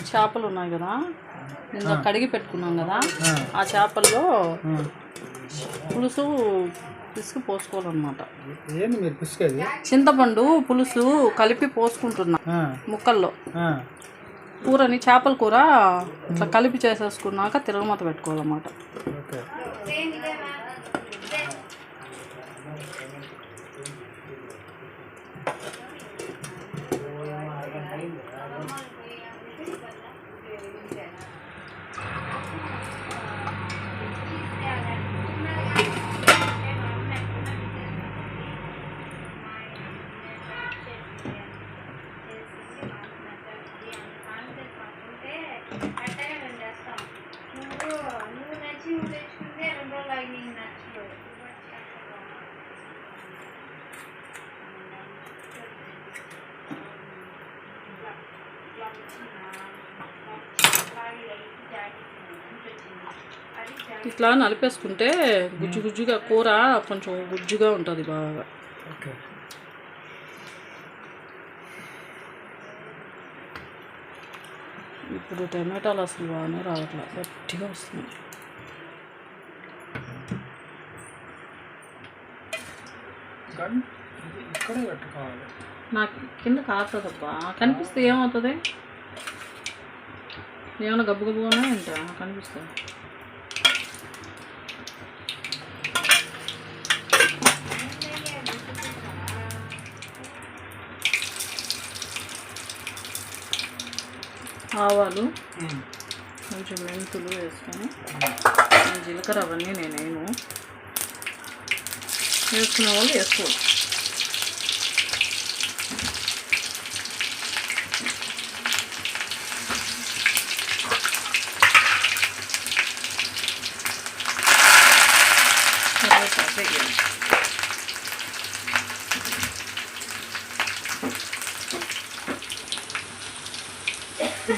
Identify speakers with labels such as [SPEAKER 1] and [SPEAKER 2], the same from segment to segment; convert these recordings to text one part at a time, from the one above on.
[SPEAKER 1] చేపలు ఉన్నాయి కదా, ఇందాక కడిగి పెట్టుకున్నాం కదా, ఆ చేపల్లో పులుసు పిసికి పోసుకోవాలన్నమాట.
[SPEAKER 2] ఏంది మీరు పిసికేది?
[SPEAKER 1] చింతపండు పులుసు కలిపి పోసుకుంటున్నా ముక్కల్లో. కూరని చేపల కూర ఇట్లా కలిపి చేసేసుకున్నాక తిరగమాత పెట్టుకోవాలన్నమాట. ఇట్లా నలిపేసుకుంటే గుజ్జు గుజ్జుగా కూర కొంచెం గుజ్జుగా ఉంటుంది బాగా. ఇప్పుడు టమాటాలు అసలు బాగానే రావట్లేదు, గట్టిగా వస్తుంది. నాకు కింద కాస్తుందబ్బా, కనిపిస్తే ఏమవుతుంది? ఏమైనా గబ్బు గబ్బుగానే ఉంటా కనిపిస్తుంది. ఆవాలు, కొంచెం మెంతులు వేసుకొని, జీలకర్ర అవన్నీ నేను వేసుకునే వాళ్ళు వేసుకోవచ్చు.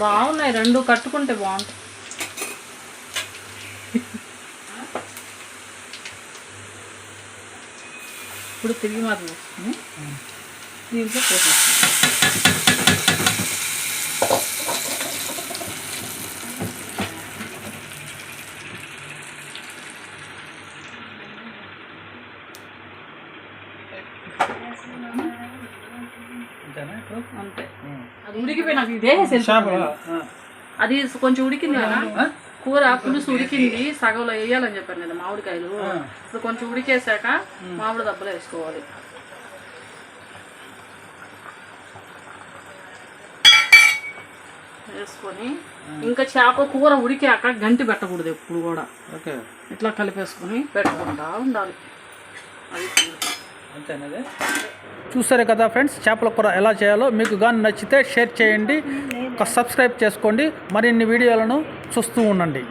[SPEAKER 1] బాగున్నాయి, రెండు కట్టుకుంటే బాగుంటాయి. ఇప్పుడు తిరిగి మాది వేసుకుని దీంట్లో పోసేస్తాం. అంతే, అది ఉడికిపోయినాక ఇదే అది కొంచెం ఉడికింది కదా కూర, పులుసు ఉడికింది, సగంలో వేయాలని చెప్పాను కదా మామిడికాయలు. ఇప్పుడు కొంచెం ఉడికేసాక మామిడి దెబ్బలు వేసుకోవాలి. వేసుకొని ఇంకా చేప కూర ఉడికాక గంటి పెట్టకూడదు ఎప్పుడు కూడా, ఇట్లా కలిపేసుకొని పెట్టుకుంటా ఉండాలి. అది
[SPEAKER 2] అంతేనదే. చూసారు కదా ఫ్రెండ్స్, చేపల కూర ఎలా చేయాలో. మీకు కానీ నచ్చితే షేర్ చేయండి, సబ్స్క్రైబ్ చేసుకోండి, మరిన్ని వీడియోలను చూస్తూ ఉండండి.